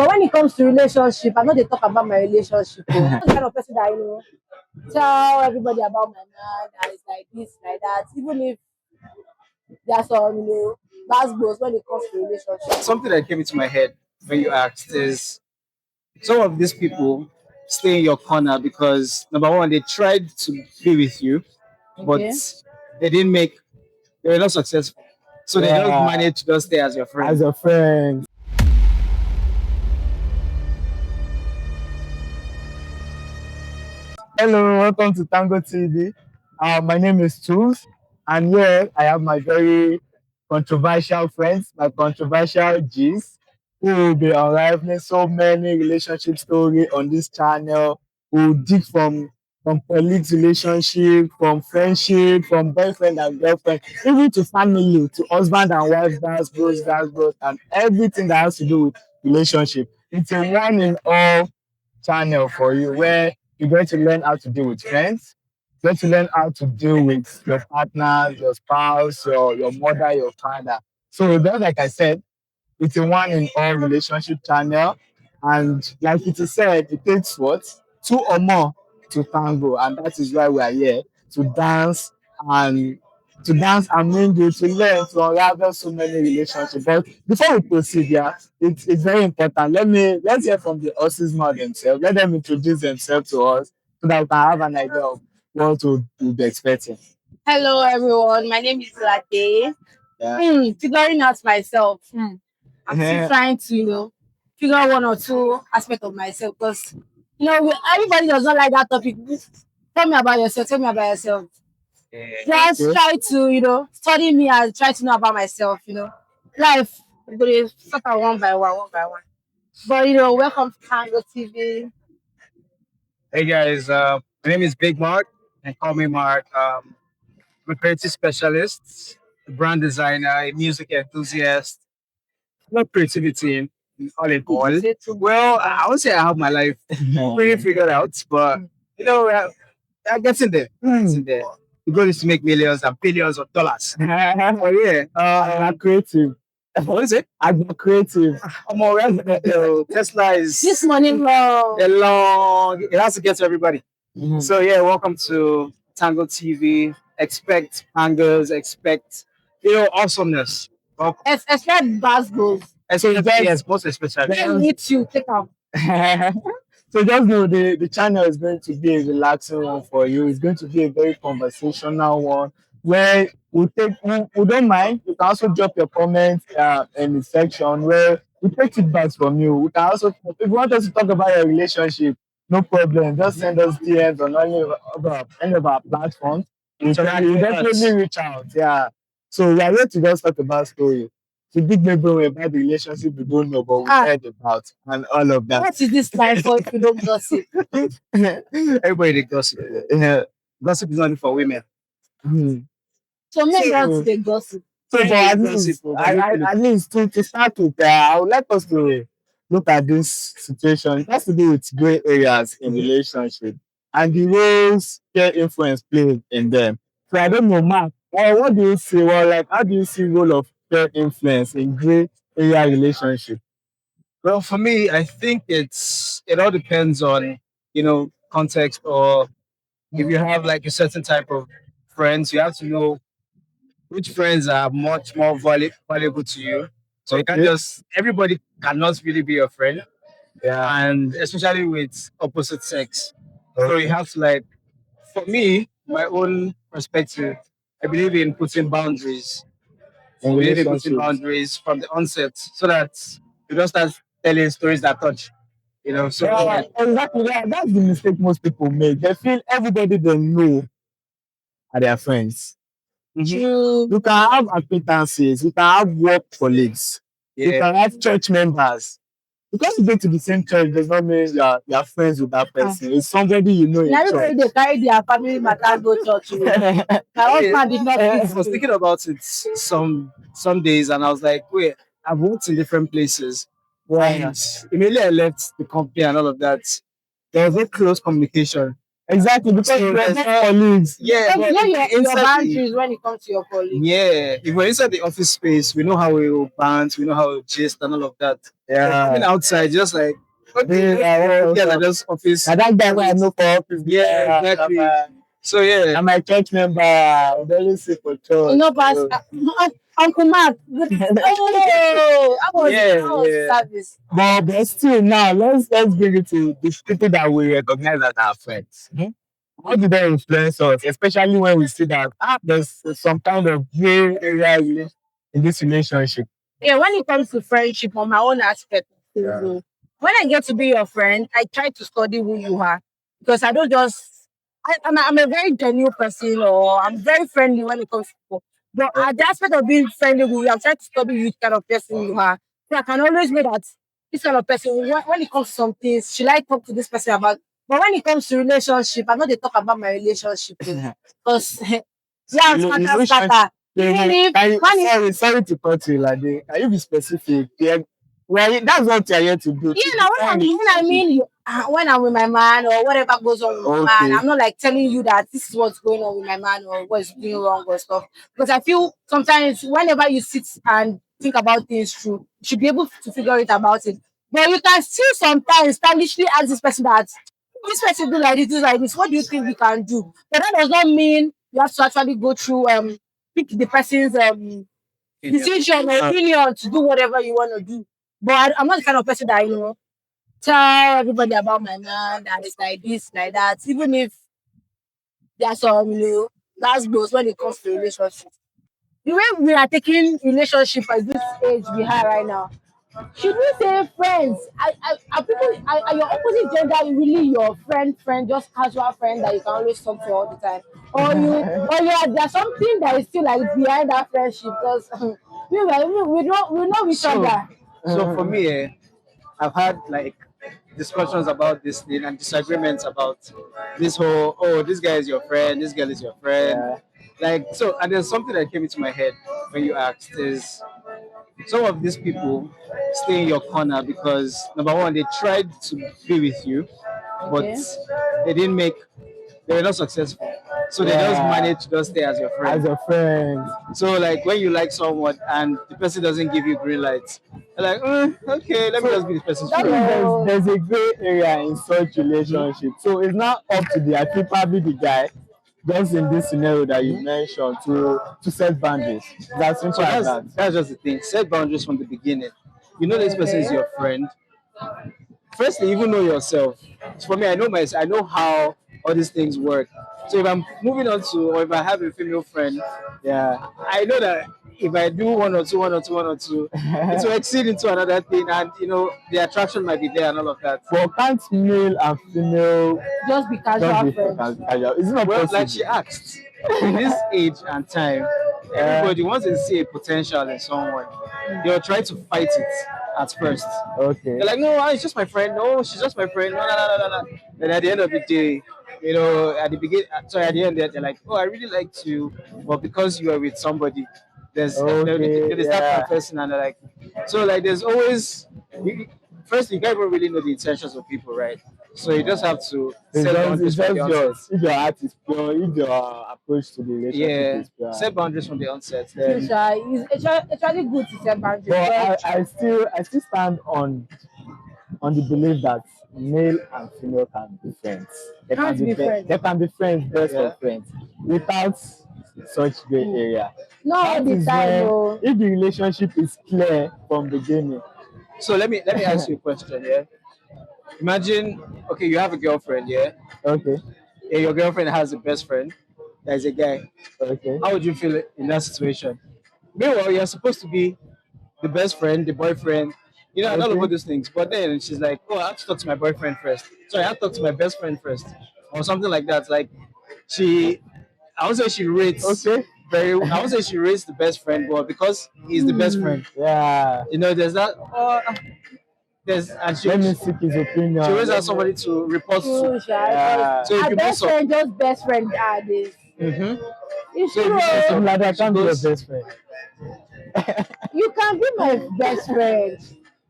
But when it comes to relationship, I know they talk about my relationship. I'm the kind of person that tell everybody about my man, and it's like this, like that. Even if there's some, last goals when it comes to relationship. Something that came into my head when you asked is some of these people stay in your corner because number one, they tried to be with you, but Okay. they were not successful. So they just managed to just stay as your friend. As a friend. Hello, welcome to Tango TV. My name is Tools, and here I have my very controversial friends, my controversial G's, who will be unraveling so many relationship stories on this channel. We'll dig from colleagues relationship, from friendship, from boyfriend and girlfriend, even to family, to husband and wife, that's bros, and everything that has to do with relationship. It's a one in all channel for you where you're going to learn how to deal with friends, you're going to learn how to deal with your partner, your spouse, your mother, your father. So just like I said, it's a one in all relationship channel. And like it is said, it takes what? Two or more to tango. And that is why we are here to dance and mingle, to learn, to unravel so many relationships. But before we proceed, yeah, it's very important. Let's hear from the horses mouth themselves. Let them introduce themselves to us so that we can have an idea of what we'll be expecting. Hello, everyone. My name is Latte. Yeah. Figuring out myself. I'm still trying to, figure out one or two aspects of myself because, everybody does not like that topic. Tell me about yourself. Tell me about yourself. Just try to, study me and try to know about myself, Life, we're going to start out one by one, one by one. But, welcome to Tango TV. Hey guys, my name is Big Mark, and call me Mark. I'm a creative specialist, a brand designer, a music enthusiast. Not creativity all in all. Well, I would say I have my life pretty figured out, but I get in there. It's in there. The goal is to make millions and billions of dollars. Oh yeah. I'm creative. What is it? I'm creative. I'm already Tesla is This money long. It has to get to everybody. So yeah, welcome to Tango TV. Expect angles, expect awesomeness. Expect basketballs. Yes, most especially. Then meet you, take out. So just know the channel is going to be a relaxing one for you. It's going to be a very conversational one where we don't mind. You can also drop your comments in the section where we take feedbacks from you. We can also, if you want us to talk about your relationship, no problem. Just send us DMs on any of our platforms. We'll definitely reach out. Yeah. So we are here to just talk about story. To big maybe about the relationship we don't know, but we heard about and all of that. What is this life for if you don't gossip? Everybody they gossip. Gossip is only for women. So men don't they gossip. So for at least to start with, I would like us to look at this situation. It has to do with gray areas in relationship and the roles peer influence plays in them. So I don't know, Mark. What do you see? Well, like how do you see role of peer influence in gray area relationship? Well, for me, I think it all depends on context, or if you have like a certain type of friends, you have to know which friends are much more valuable to you. So you can't everybody cannot really be your friend. Yeah. And especially with opposite sex. So you have to for me, my own perspective, I believe in putting boundaries. I believe in putting boundaries from the onset so that you don't start telling stories that touch. Exactly. That's the mistake most people make. They feel everybody they know are their friends. True. You can have acquaintances, you can have work colleagues, you can have church members. Because you go to the same church does not mean you're friends with that person. It's somebody you know in church. Everybody they carry their family matter go church. My husband did not. I was thinking about it some days, and I was like, wait, I've worked in different places. And immediately I left the company and all of that, there was no close communication. Exactly, because So we're there's not colleagues. yeah, Because but you know your inside the boundaries when it comes to your colleagues. yeah, if we're inside the office space, we know how we will bounce, we know how we gist and all of that. But coming Yeah. outside, just like okay, Yeah, you guys are just office. and that guy who I know for office. Yeah, exactly. So yeah, I'm my church member. I very sick for church. You know, past So. Uncle Mark. Oh, yeah, how was the yeah. service? But still now let's bring it to the people that we recognize as our friends. How do they influence us, especially when we see that there's some kind of gray area in this relationship? Yeah, when it comes to friendship, on my own aspect, of things, Yeah. when I get to be your friend, I try to study who you are because I don't just. I'm a very genuine person, or I'm very friendly when it comes to people. But at the aspect of being friendly with you, I'm trying to study which kind of person you are. So I can always know that this kind of person, when it comes to some things, should I talk to this person about? But when it comes to relationship, I know they talk about my relationship because yeah, scatter, Relationship. scatter. Even if when it Sorry to cut you, like, can you be specific? Yeah, well, that's what you're here to do. yeah, now when I mean you, when I'm with my man or whatever goes on with my man, Okay. I'm not like telling you that this is what's going on with my man or what's doing wrong or stuff. Because I feel sometimes whenever you sit and think about things through, you should be able to figure it about it. But you can still sometimes stylishly ask this person that this person do like this, like this. What do you think we can do? But that does not mean you have to actually go through pick the person's decision or opinion to do whatever you want to do. But I'm not the kind of person that tell everybody about my man that it's like this, like that. Even if there's some last blows when it comes to relationships. The way we are taking relationship at this age we have right now, should we say friends? Are people are your opposite gender really your friend, just casual friend that you can always talk to all the time? Or you are there's something that is still like behind that friendship because we know each So other. so for me, I've had like discussions about this thing and disagreements about this whole this guy is your friend, this girl is your friend. Yeah. Like so, and there's something that came into my head when you asked is some of these people stay in your corner because number one, they tried to be with you, but Okay. they didn't make they were not successful. So they just Yeah. managed to just stay as your As friend. a friend. So like when you like someone and the person doesn't give you green lights, you're like, okay, let me just be the person's That friend. means there's a gray area in such relationship. So it's not up to the I feel probably the guy, just in this scenario that you mentioned, to set boundaries. It's as So simple as that. that's just the thing. Set boundaries from the beginning. You know this person is Okay. your friend. Firstly, even know yourself. For me, I know how all these things work. So if I'm moving on to, or if I have a female friend, Yeah. I know that if I do one or two, it will exceed into another thing, and the attraction might be there and all of that. But can't male and female Just be just casual be friends. casual? Is it not Well, like she possible? asked, in this age and time, everybody wants to see a potential in someone. They'll try to fight it at first. Okay. They're like, no, it's just my friend. No, she's just my friend. No, no, no, no, no. Then at the end of the day, at the beginning, sorry, at the end, they're like, oh, I really like you, but because you are with somebody, Okay. they start Yeah. confessing, and they're like, so like, there's always, first, you can't even really know the intentions of people, right? So you just have to set It's boundaries from the just onset. yours. If your heart is pure, if your approach to the relationship Yeah, is pure. set boundaries from the onset. True, Then sha. It's actually good to set boundaries. But Very I still stand on the belief that male and female can be friends. Can't be friends. They can be friends, best Yeah. of friends, without such gray area. Not all That the is time, when, oh. if the relationship is clear from beginning. so let me ask you a question. Yeah, imagine okay, you have a girlfriend. Yeah, Okay, and your girlfriend has a best friend that is a guy. okay, How would you feel in that situation? Meanwhile, you're supposed to be the best friend, the boyfriend, and all of okay. those things. But then she's like, "Oh, I have to talk to my boyfriend first. Sorry, I have to talk to my best friend first, or something like that." Like she, I would say she rates Okay. I would say she rates the best friend, but because he's the best friend, Yeah. there's that. There's and Let me seek his opinion. she always Let has me- somebody to report to. True, sha. Yeah. So if Our you mess best up, friend, just best friend are this. mm-hmm. It's So if true. you mess I'm up, like, I she can't be your goes. best friend. You can be my best friend.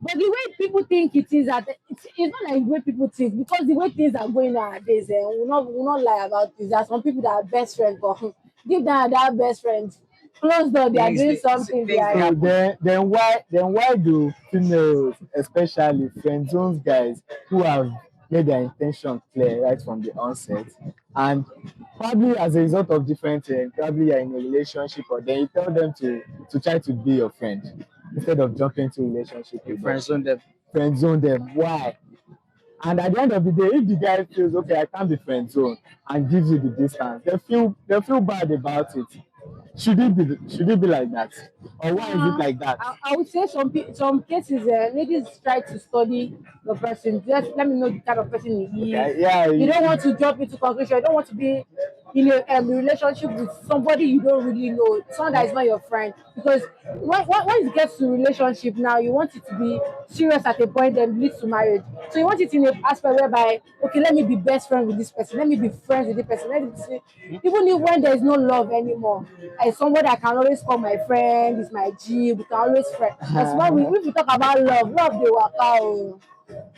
But the way people think it is that it's not like the way people think because the way things are going nowadays, we'll not lie about this. There are some people that are best friends, but deep down, they are best friends. Close door, they are Things doing they, something things they So behind. happen. then why do females, especially friend zones guys who have made their intention clear right from the onset, and probably as a result of different things, probably you're in a relationship, or then you tell them to try to be your friend instead of jumping into a relationship You with them. friend zone them. Friend zone them. Why? And at the end of the day, if the guy feels okay, I can't be friend zone and gives you the distance, they feel bad about it. Should it be like that? Or why is it Uh, like that? I would say some cases, ladies try to study the person. Just let me know the kind of person he is. Okay, yeah, You don't want to jump into conclusion. You don't want to be in a relationship with somebody you don't really know, someone that is not your friend. Because when it gets to relationship now, you want it to be serious at a point that leads to marriage. So you want it in a aspect whereby, okay, let me be best friend with this person. Let me be friends with this person. Let me see, even if when there is no love anymore, as somebody I can always call my friend, is my G, we can always friend. As when if we talk about love they work out.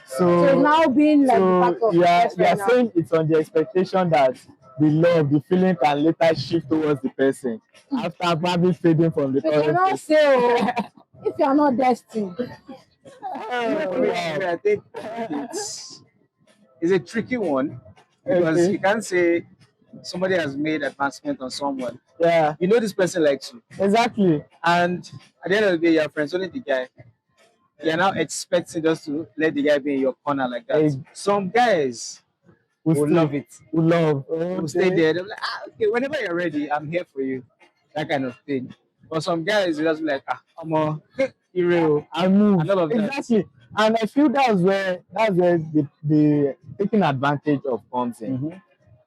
So it's so now being like the so part of best you are friend now. saying it's on the expectation that the love, the feeling can later shift towards the person after probably fading from the We current cannot person. say, oh, if you are not destined. For Oh, me, wow. I think it's a tricky one because Okay. you can't say somebody has made advancement on someone. Yeah. You know this person likes you, Exactly. and at the end of the day, you're friends only the guy. You're now expecting just to let the guy be in your corner like that. Hey, Some guys we will still love it. we love. Will stay Okay. there. They'll be like, okay, whenever you're ready, I'm here for you. That kind of thing. But some guys will just be like, I'm a hero I move and all of that. exactly, and I feel that's where the taking advantage of comes in. Mm-hmm.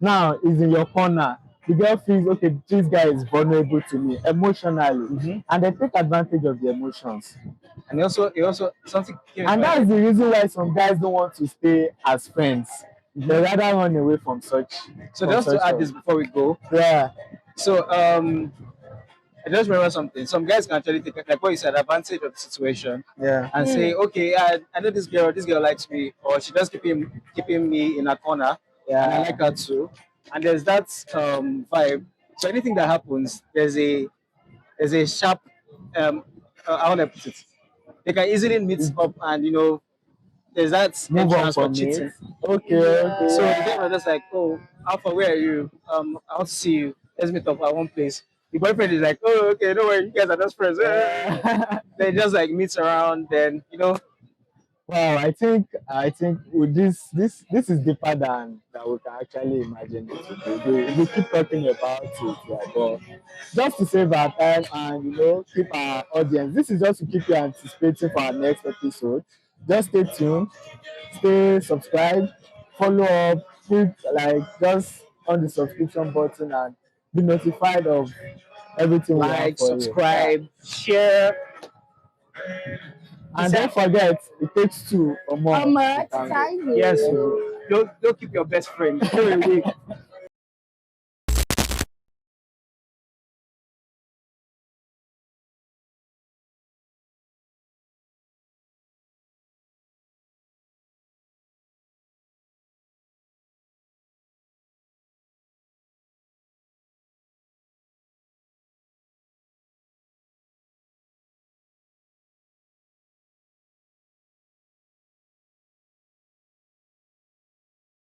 Now is in your corner. The girl feels okay. This guy is vulnerable to me emotionally, Mm-hmm. and they take advantage of the emotions. And he also something came into And my that's head. the reason why some guys don't want to stay as friends. They Mhm. rather run away from such So just to add stuff. this before we go, Yeah. so I just remember something. Some guys can actually take like what you said, advantage of the situation Yeah. and say, Mm. okay, I know this girl likes me, or she just keeping me in a corner, and I like Yeah. her too. And there's that vibe. So anything that happens, there's a sharp how would I put it? They can easily meet up, and there's that Move on entrance for from it. cheating. Okay. Okay. So Yeah. the guy was just like, oh, Alpha, where are you? I want to see you. Let's meet up at one place. The boyfriend is like, oh, okay, don't worry, you guys are just friends. Yeah. They just like meets around, then Wow, I think with this is deeper than we can actually imagine it to be. We keep talking about it, yeah, but just to save our time and keep our audience. This is just to keep you anticipating for our next episode. Just stay tuned, stay subscribed, follow up, click like just on the subscription button and be notified of everything we have like, for you. Yeah. subscribe, share. And Peace don't out. forget, it takes two or more to Much tango. time Yes, you. don't keep your best friend. Go away.